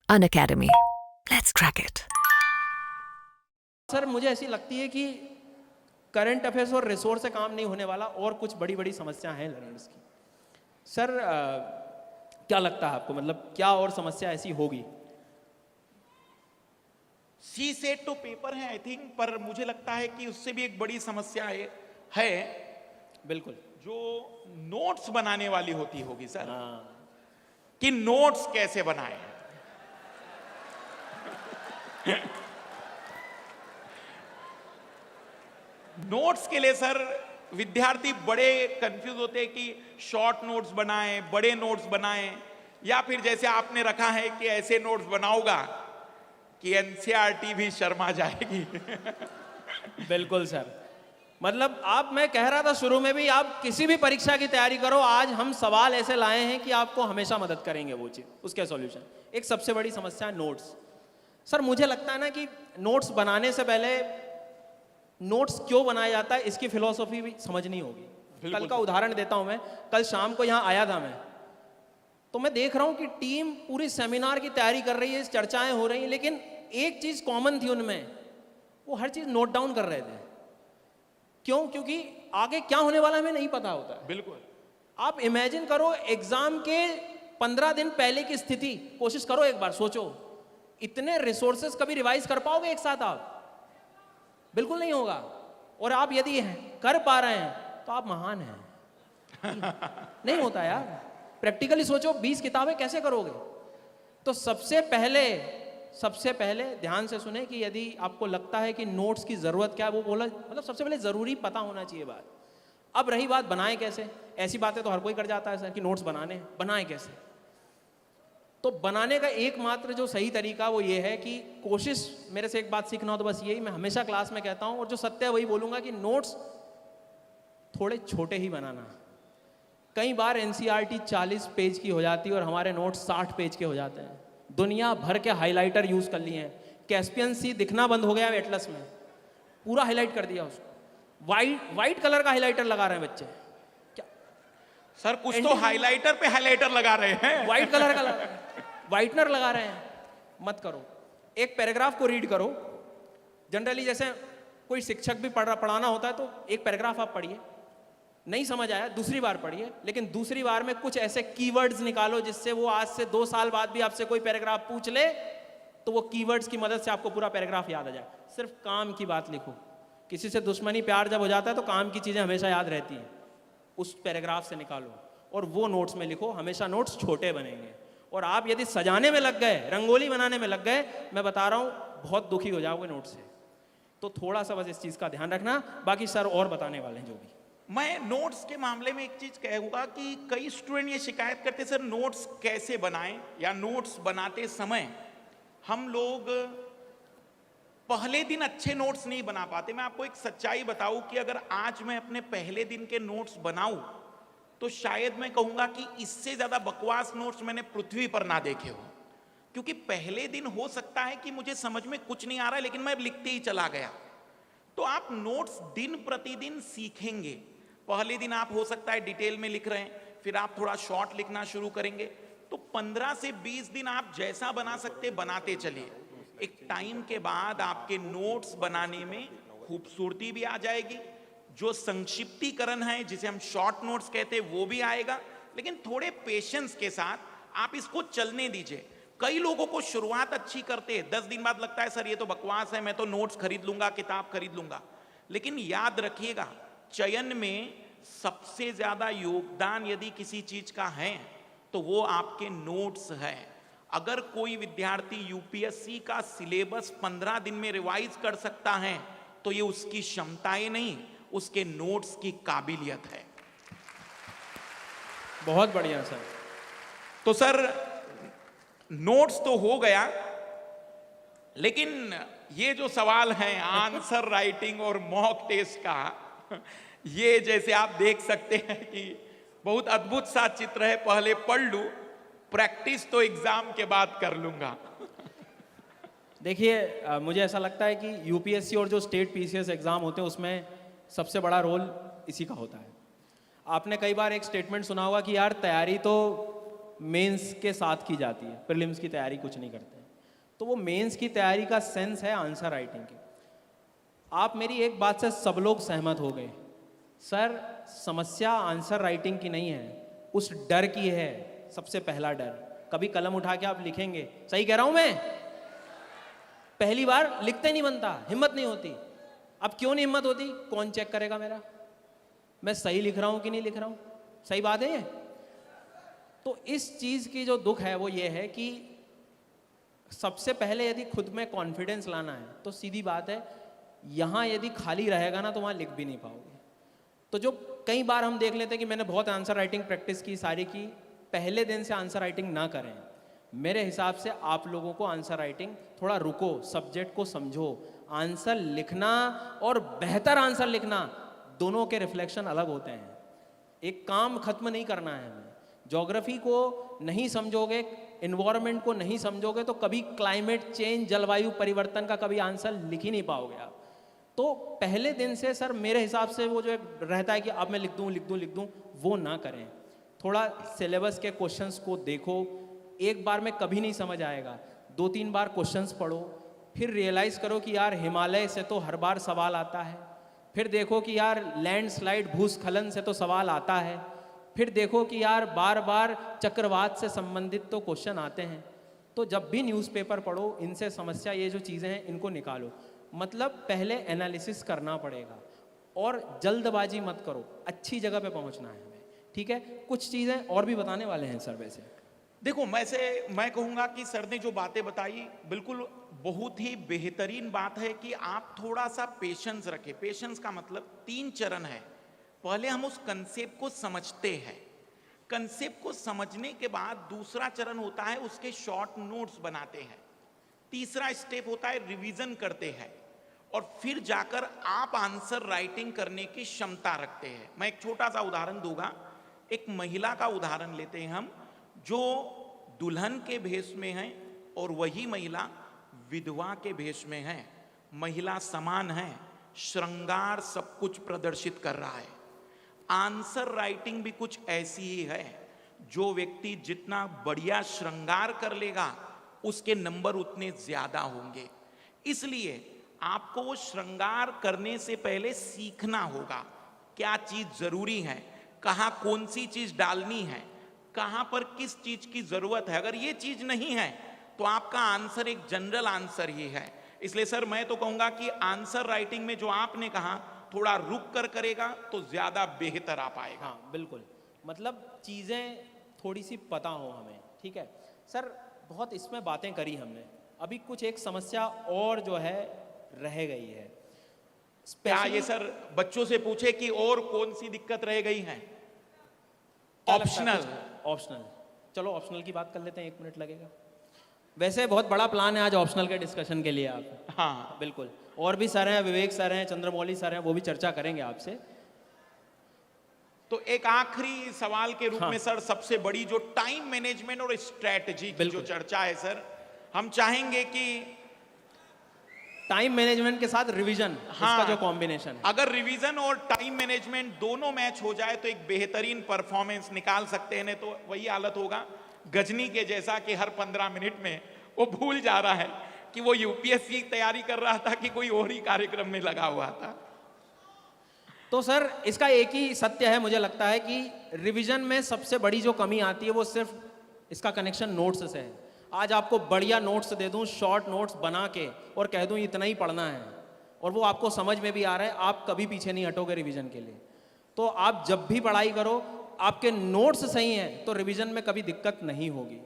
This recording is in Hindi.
Unacademy. Let's crack it. Sir मुझे ऐसी लगती है कि करंट अफेयर्स और रिसोर्स से काम नहीं होने वाला और कुछ बड़ी बड़ी समस्या हैं लर्नर्स की। सर क्या लगता है आपको, मतलब क्या और समस्या ऐसी होगी? सी सेट तो पेपर है आई थिंक, पर मुझे लगता है कि उससे भी एक बड़ी समस्या है बिल्कुल। जो नोट्स बनाने वाली होती होगी सर। हाँ। कि नोट्स कैसे बनाए। नोट्स के लिए सर विद्यार्थी बड़े कंफ्यूज होते हैं कि शॉर्ट नोट्स बनाएं, बड़े नोट्स बनाएं, या फिर जैसे आपने रखा है कि ऐसे नोट्स बनाऊंगा कि एनसीईआरटी भी शर्मा जाएगी। बिल्कुल सर, मतलब मैं कह रहा था शुरू में भी, आप किसी भी परीक्षा की तैयारी करो, आज हम सवाल ऐसे लाए हैं कि आपको हमेशा मदद करेंगे वो चीज़, उसके सॉल्यूशन। एक सबसे बड़ी समस्या है नोट्स। सर मुझे लगता है ना कि नोट्स बनाने से पहले नोट्स क्यों बनाया जाता है इसकी फिलॉसफी भी समझनी होगी। कल का उदाहरण देता हूं मैं। कल शाम को यहाँ आया था मैं, तो मैं देख रहा हूं कि टीम पूरी सेमिनार की तैयारी कर रही है, चर्चाएं हो रही हैं, लेकिन एक चीज कॉमन थी उनमें, वो हर चीज नोट डाउन कर रहे थे। क्यों? क्योंकि आगे क्या होने वाला हमें नहीं पता होता है। बिल्कुल। आप इमेजिन करो एग्जाम के 15 दिन पहले की स्थिति, कोशिश करो एक बार, सोचो इतने रिसोर्सेस कभी रिवाइज कर पाओगे एक साथ आप? बिल्कुल नहीं होगा। और आप यदि कर पा रहे हैं तो आप महान हैं। नहीं होता यार, प्रैक्टिकली सोचो 20 किताबें कैसे करोगे? तो सबसे पहले ध्यान से सुने कि यदि आपको लगता है कि नोट्स की जरूरत क्या है, वो बोला, मतलब सबसे पहले जरूरी पता होना चाहिए बात। अब रही बात बनाए कैसे, ऐसी बातें तो हर कोई कर जाता है सर कि नोट्स बनाए कैसे। तो बनाने का एकमात्र जो सही तरीका वो ये है कि कोशिश, मेरे से एक बात सीखना हो तो बस यही मैं हमेशा क्लास में कहता हूं, और जो सत्य है वही बोलूंगा, कि नोट्स थोड़े छोटे ही बनाना। कई बार एनसीईआरटी 40 पेज की हो जाती है और हमारे नोट्स 60 पेज के हो जाते हैं। दुनिया भर के हाइलाइटर यूज कर लिए हैं, कैस्पियन सी दिखना बंद हो गया है एटलस में, पूरा हाईलाइट कर दिया उसको, वाइट कलर का हाईलाइटर लगा रहे हैं बच्चे। क्या सर कुछ तो हाइलाइटर पे हाइलाइटर लगा रहे हैं, वाइट कलर का वाइटनर लगा रहे हैं। मत करो, एक पैराग्राफ को रीड करो। जनरली जैसे कोई शिक्षक भी पढ़ाना होता है तो एक पैराग्राफ आप पढ़िए, नहीं समझ आया दूसरी बार पढ़िए, लेकिन दूसरी बार में कुछ ऐसे कीवर्ड्स निकालो जिससे वो आज से 2 साल बाद भी आपसे कोई पैराग्राफ पूछ ले तो वो कीवर्ड्स की मदद से आपको पूरा पैराग्राफ याद आ जाए। सिर्फ काम की बात लिखो। किसी से दुश्मनी प्यार जब हो जाता है तो काम की चीजें हमेशा याद रहती हैं, उस पैराग्राफ से निकालो और वो नोट्स में लिखो। हमेशा नोट्स छोटे बनेंगे। और आप यदि सजाने में लग गए, रंगोली बनाने में लग गए, मैं बता रहा हूं बहुत दुखी हो जाओगे नोट से। तो थोड़ा सा बस इस चीज का ध्यान रखना, बाकी सर और बताने वाले हैं जो भी। मैं नोट्स के मामले में एक चीज कहूंगा कि कई स्टूडेंट ये शिकायत करते सर नोट्स कैसे बनाएं, या नोट्स बनाते समय हम लोग पहले दिन अच्छे नोट्स नहीं बना पाते। मैं आपको एक सच्चाई बताऊं कि अगर आज मैं अपने पहले दिन के नोट्स बनाऊं तो शायद मैं कहूंगा कि इससे ज्यादा बकवास नोट्स मैंने पृथ्वी पर ना देखे हो। क्योंकि पहले दिन हो सकता है कि मुझे समझ में कुछ नहीं आ रहा है लेकिन मैं लिखते ही चला गया। तो आप नोट्स दिन प्रतिदिन सीखेंगे। पहले दिन आप हो सकता है डिटेल में लिख रहे हैं, फिर आप थोड़ा शॉर्ट लिखना शुरू करेंगे, तो 15 से 20 दिन आप जैसा बना सकते बनाते चलिए। एक टाइम के बाद आपके नोट्स बनाने में खूबसूरती भी आ जाएगी, जो संक्षिप्तीकरण है जिसे हम शॉर्ट नोट्स कहते हैं वो भी आएगा, लेकिन थोड़े पेशेंस के साथ आप इसको चलने दीजिए। कई लोगों को शुरुआत अच्छी करते हैं, 10 दिन बाद लगता है सर ये तो बकवास है, मैं तो नोट्स खरीद लूंगा, किताब खरीद लूंगा। लेकिन याद रखिएगा, चयन में सबसे ज्यादा योगदान यदि किसी चीज का है तो वो आपके नोट्स है। अगर कोई विद्यार्थी यूपीएससी का सिलेबस 15 दिन में रिवाइज कर सकता है तो ये उसकी क्षमताएं नहीं, उसके नोट्स की काबिलियत है। बहुत बढ़िया सर। तो सर नोट्स तो हो गया, लेकिन ये जो सवाल है आंसर राइटिंग और मॉक टेस्ट का, ये जैसे आप देख सकते हैं कि बहुत अद्भुत सा चित्र है। पहले पढ़ लूं, प्रैक्टिस तो एग्जाम के बाद कर लूंगा। देखिए मुझे ऐसा लगता है कि यूपीएससी और जो स्टेट पीसीएस एग्जाम होते हैं उसमें सबसे बड़ा रोल इसी का होता है। आपने कई बार एक स्टेटमेंट सुना होगा कि यार तैयारी तो मेंस के साथ की जाती है, प्रीलिम्स की तैयारी कुछ नहीं करते हैं। तो वो मेंस की तैयारी का सेंस है आंसर राइटिंग की। आप मेरी एक बात से सब लोग सहमत हो गए, सर समस्या आंसर राइटिंग की नहीं है, उस डर की है। सबसे पहला डर, कभी कलम उठा के आप लिखेंगे, सही कह रहा हूं मैं, पहली बार लिखते नहीं बनता, हिम्मत नहीं होती। अब क्यों नहीं हिम्मत होती? कौन चेक करेगा मेरा, मैं सही लिख रहा हूं कि नहीं लिख रहा हूं? सही बात है ये। तो इस चीज की जो दुख है वो ये है कि सबसे पहले यदि खुद में कॉन्फिडेंस लाना है तो सीधी बात है, यहां यदि खाली रहेगा ना तो वहां लिख भी नहीं पाओगे। तो जो कई बार हम देख लेते हैं कि मैंने बहुत आंसर राइटिंग प्रैक्टिस की, सारी की, पहले दिन से आंसर राइटिंग ना करें। मेरे हिसाब से आप लोगों को आंसर राइटिंग थोड़ा रुको, सब्जेक्ट को समझो। आंसर लिखना और बेहतर आंसर लिखना दोनों के रिफ्लेक्शन अलग होते हैं। एक काम खत्म नहीं करना है हमें। ज्योग्राफी को नहीं समझोगे, इन्वायरमेंट को नहीं समझोगे तो कभी क्लाइमेट चेंज, जलवायु परिवर्तन का कभी आंसर लिख ही नहीं पाओगे आप। तो पहले दिन से सर मेरे हिसाब से वो जो एक रहता है कि अब मैं लिख दूं, वो ना करें। थोड़ा सिलेबस के क्वेश्चंस को देखो, एक बार में कभी नहीं समझ आएगा, 2-3 बार क्वेश्चंस पढ़ो, फिर रियलाइज़ करो कि यार हिमालय से तो हर बार सवाल आता है, फिर देखो कि यार लैंडस्लाइड भूस्खलन से तो सवाल आता है, फिर देखो कि यार बार बार चक्रवात से संबंधित तो क्वेश्चन आते हैं। तो जब भी न्यूज़पेपर पढ़ो, इनसे समस्या, ये जो चीज़ें हैं इनको निकालो। मतलब पहले एनालिसिस करना पड़ेगा और जल्दबाजी मत करो, अच्छी जगह पे पहुंचना है हमें, ठीक है। कुछ चीज़ें और भी बताने वाले हैं सर। वैसे देखो, मैं कहूंगा कि सर ने जो बातें बताई बिल्कुल बहुत ही बेहतरीन बात है कि आप थोड़ा सा पेशेंस रखें। पेशेंस का मतलब 3 चरण है। पहले हम उस कंसेप्ट को समझते हैं, कंसेप्ट को समझने के बाद दूसरा चरण होता है उसके शॉर्ट नोट्स बनाते हैं, तीसरा स्टेप होता है रिवीजन करते हैं, और फिर जाकर आप आंसर राइटिंग करने की क्षमता रखते हैं। मैं एक छोटा सा उदाहरण दूंगा। एक महिला का उदाहरण लेते हैं हम, जो दुल्हन के भेष में है और वही महिला विधवा के भेष में है। महिला समान है, श्रृंगार सब कुछ प्रदर्शित कर रहा है। आंसर राइटिंग भी कुछ ऐसी ही है। जो व्यक्ति जितना बढ़िया श्रृंगार कर लेगा उसके नंबर उतने ज्यादा होंगे। इसलिए आपको वो श्रृंगार करने से पहले सीखना होगा क्या चीज जरूरी है, कहाँ कौन सी चीज डालनी है, कहाँ पर किस चीज की जरूरत है। अगर ये चीज नहीं है तो आपका आंसर एक जनरल आंसर ही है। इसलिए सर मैं तो कहूंगा कि आंसर राइटिंग में जो आपने कहा थोड़ा रुक कर करेगा तो ज्यादा बेहतर आ पाएगा। हाँ बिल्कुल, मतलब चीज़ें थोड़ी सी पता हो हमें, ठीक है सर। बहुत इसमें बातें करी हमने, अभी कुछ एक समस्या और जो है रह गई है। क्या ये सर बच्चों से पूछे कि और कौन सी दिक्कत रह गई है? ऑप्शनल, चलो ऑप्शनल की बात कर लेते हैं, 1 मिनट लगेगा। वैसे बहुत बड़ा प्लान है आज ऑप्शनल के डिस्कशन के लिए आप। हाँ बिल्कुल, और भी सर हैं, विवेक सर हैं, चंद्रमौली सर हैं, वो भी चर्चा करेंगे आपसे। तो एक आखिरी सवाल के रूप में सर, सबसे बड़ी जो टाइम मैनेजमेंट और स्ट्रेटजी की जो चर्चा है सर, हम चाहेंगे कि टाइम मैनेजमेंट के साथ रिवीजन, हाँ, इसका जो कॉम्बिनेशन है, अगर रिवीजन और टाइम मैनेजमेंट दोनों मैच हो जाए तो एक बेहतरीन परफॉर्मेंस निकाल सकते हैं। नहीं तो वही हालत होगा गजनी के जैसा कि हर 15 मिनट में वो भूल जा रहा है कि वो यूपीएससी की तैयारी कर रहा था कि कोई और ही कार्यक्रम में लगा हुआ था। तो सर इसका एक ही सत्य है, मुझे लगता है कि रिवीजन में सबसे बड़ी जो कमी आती है वो सिर्फ इसका कनेक्शन नोट्स से है। आज आपको बढ़िया नोट्स दे दूं, शॉर्ट नोट्स बना के, और कह दूं इतना ही पढ़ना है, और वो आपको समझ में भी आ रहा है, आप कभी पीछे नहीं हटोगे रिवीजन के लिए। तो आप जब भी पढ़ाई करो, आपके नोट्स सही हैं तो रिवीजन में कभी दिक्कत नहीं होगी।